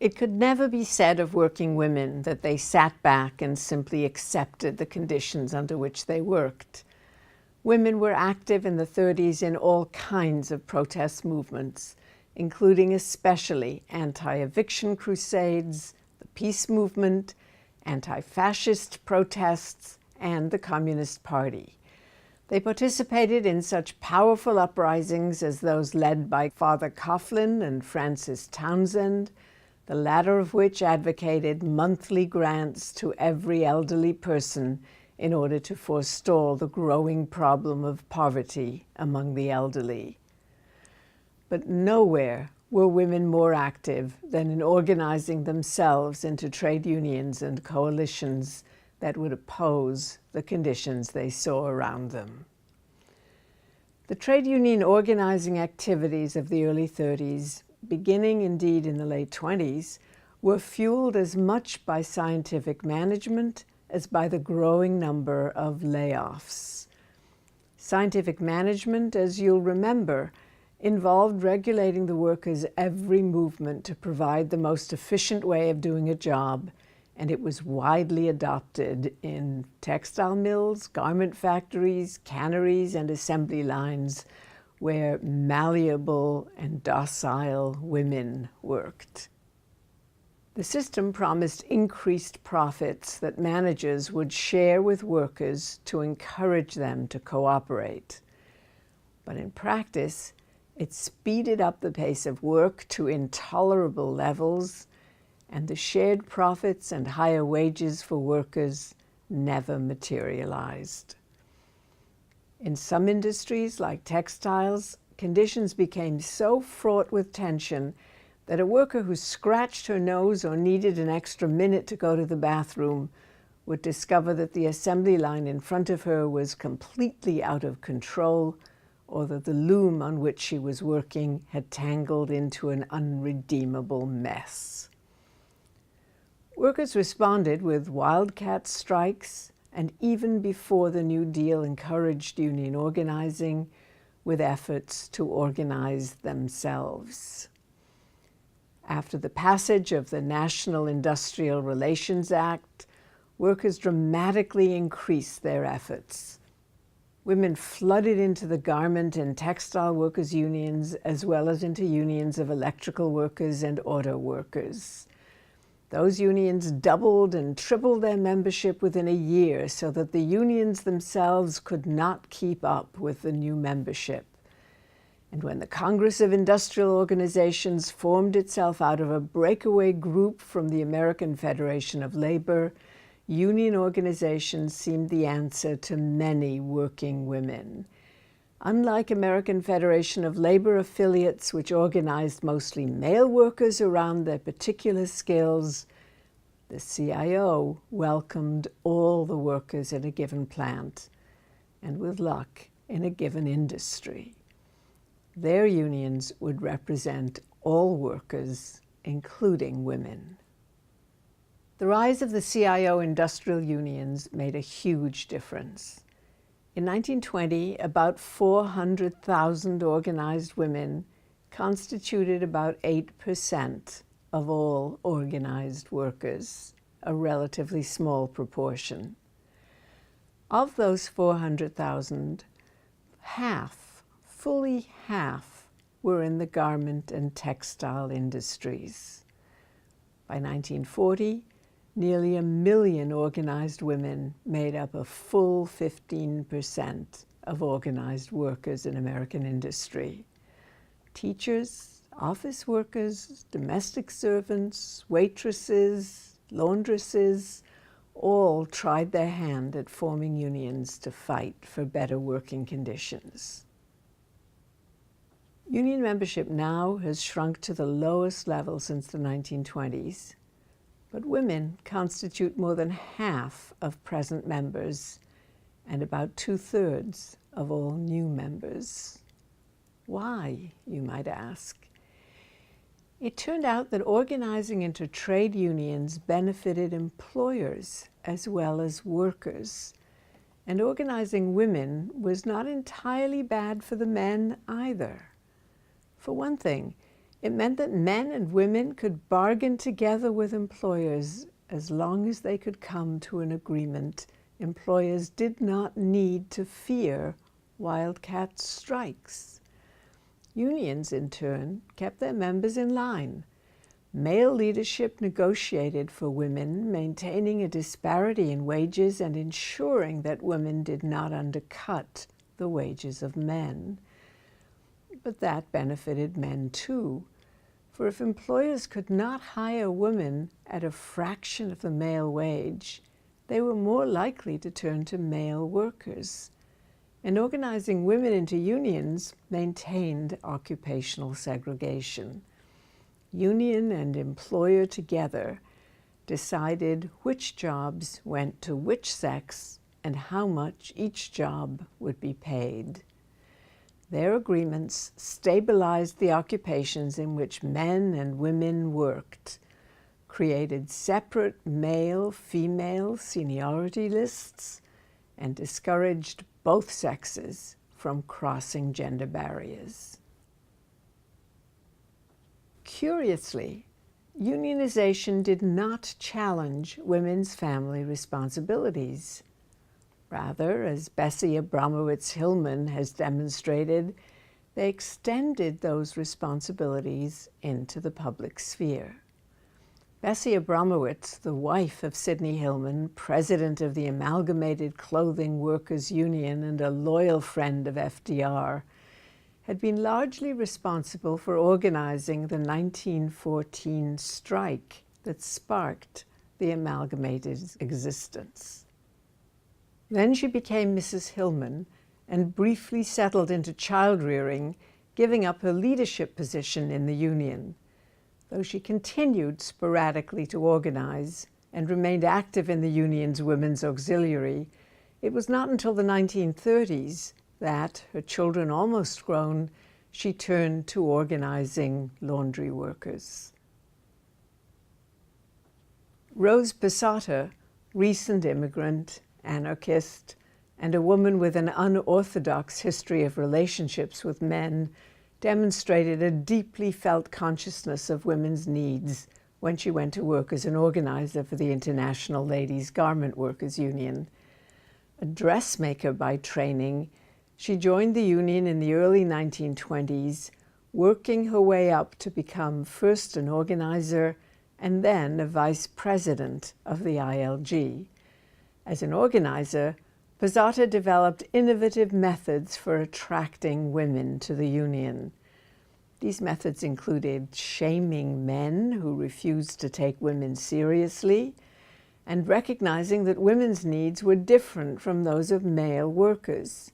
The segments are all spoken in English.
It could never be said of working women that they sat back and simply accepted the conditions under which they worked. Women were active in the 30s in all kinds of protest movements, including especially anti-eviction crusades, the peace movement, anti-fascist protests, and the Communist Party. They participated in such powerful uprisings as those led by Father Coughlin and Francis Townsend, the latter of which advocated monthly grants to every elderly person in order to forestall the growing problem of poverty among the elderly. But nowhere were women more active than in organizing themselves into trade unions and coalitions that would oppose the conditions they saw around them. The trade union organizing activities of the early 30s, beginning indeed in the late 20s, were fueled as much by scientific management as by the growing number of layoffs. Scientific management, as you'll remember, involved regulating the workers' every movement to provide the most efficient way of doing a job, and it was widely adopted in textile mills, garment factories, canneries, and assembly lines, where malleable and docile women worked. The system promised increased profits that managers would share with workers to encourage them to cooperate. But in practice, it speeded up the pace of work to intolerable levels, and the shared profits and higher wages for workers never materialized. In some industries, like textiles, conditions became so fraught with tension that a worker who scratched her nose or needed an extra minute to go to the bathroom would discover that the assembly line in front of her was completely out of control, or that the loom on which she was working had tangled into an unredeemable mess. Workers responded with wildcat strikes, and even before the New Deal encouraged union organizing, with efforts to organize themselves. After the passage of the National Industrial Relations Act, workers dramatically increased their efforts. Women flooded into the garment and textile workers' unions, as well as into unions of electrical workers and auto workers. Those unions doubled and tripled their membership within a year, so that the unions themselves could not keep up with the new membership. And when the Congress of Industrial Organizations formed itself out of a breakaway group from the American Federation of Labor, union organizations seemed the answer to many working women. Unlike American Federation of Labor affiliates, which organized mostly male workers around their particular skills, the CIO welcomed all the workers in a given plant, and with luck, in a given industry. Their unions would represent all workers, including women. The rise of the CIO industrial unions made a huge difference. In 1920, about 400,000 organized women constituted about 8% of all organized workers, a relatively small proportion. Of those 400,000, fully half, were in the garment and textile industries. By 1940, nearly 1 million organized women made up a full 15% of organized workers in American industry. Teachers, office workers, domestic servants, waitresses, laundresses, all tried their hand at forming unions to fight for better working conditions. Union membership now has shrunk to the lowest level since the 1920s. But women constitute more than half of present members and about 2/3 of all new members. Why, you might ask? It turned out that organizing into trade unions benefited employers as well as workers, and organizing women was not entirely bad for the men either. For one thing, It meant that men and women could bargain together with employers as long as they could come to an agreement. Employers did not need to fear wildcat strikes. Unions, in turn, kept their members in line. Male leadership negotiated for women, maintaining a disparity in wages and ensuring that women did not undercut the wages of men. But that benefited men too, for if employers could not hire women at a fraction of the male wage, they were more likely to turn to male workers. And organizing women into unions maintained occupational segregation. Union and employer together decided which jobs went to which sex and how much each job would be paid. Their agreements stabilized the occupations in which men and women worked, created separate male-female seniority lists, and discouraged both sexes from crossing gender barriers. Curiously, unionization did not challenge women's family responsibilities. Rather, as Bessie Abramowitz-Hillman has demonstrated, they extended those responsibilities into the public sphere. Bessie Abramowitz, the wife of Sidney Hillman, president of the Amalgamated Clothing Workers Union and a loyal friend of FDR, had been largely responsible for organizing the 1914 strike that sparked the Amalgamated's existence. Then she became Mrs. Hillman and briefly settled into child-rearing, giving up her leadership position in the union. Though she continued sporadically to organize and remained active in the union's women's auxiliary, it was not until the 1930s that, her children almost grown, she turned to organizing laundry workers. Rose Posada, recent immigrant, anarchist, and a woman with an unorthodox history of relationships with men, demonstrated a deeply felt consciousness of women's needs when she went to work as an organizer for the International Ladies Garment Workers Union. A dressmaker by training, she joined the union in the early 1920s, working her way up to become first an organizer and then a vice president of the ILG. As an organizer, Posada developed innovative methods for attracting women to the union. These methods included shaming men who refused to take women seriously and recognizing that women's needs were different from those of male workers.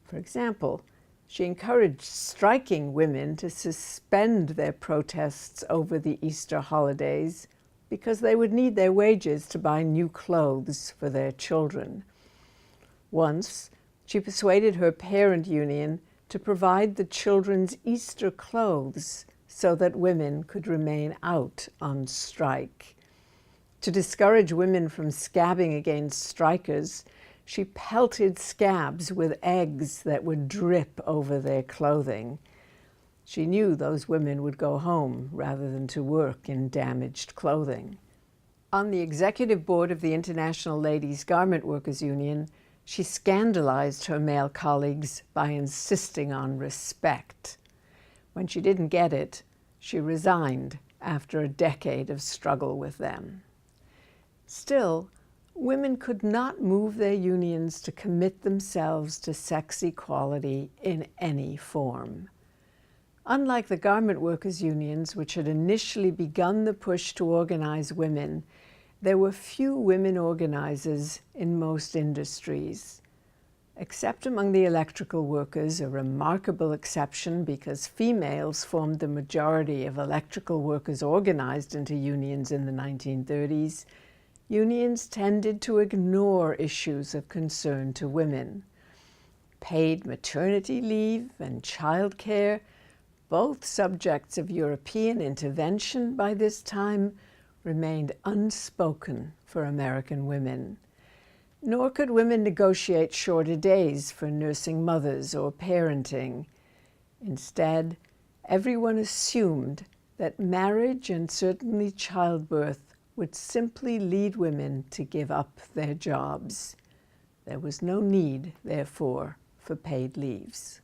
For example, she encouraged striking women to suspend their protests over the Easter holidays because they would need their wages to buy new clothes for their children. Once, she persuaded her parent union to provide the children's Easter clothes so that women could remain out on strike. To discourage women from scabbing against strikers, she pelted scabs with eggs that would drip over their clothing. She knew those women would go home rather than to work in damaged clothing. On the executive board of the International Ladies Garment Workers Union, she scandalized her male colleagues by insisting on respect. When she didn't get it, she resigned after a decade of struggle with them. Still, women could not move their unions to commit themselves to sex equality in any form. Unlike the garment workers' unions, which had initially begun the push to organize women, there were few women organizers in most industries. Except among the electrical workers, a remarkable exception because females formed the majority of electrical workers organized into unions in the 1930s, unions tended to ignore issues of concern to women. Paid maternity leave and childcare, both subjects of European intervention by this time, remained unspoken for American women. Nor could women negotiate shorter days for nursing mothers or parenting. Instead, everyone assumed that marriage and certainly childbirth would simply lead women to give up their jobs. There was no need, therefore, for paid leaves.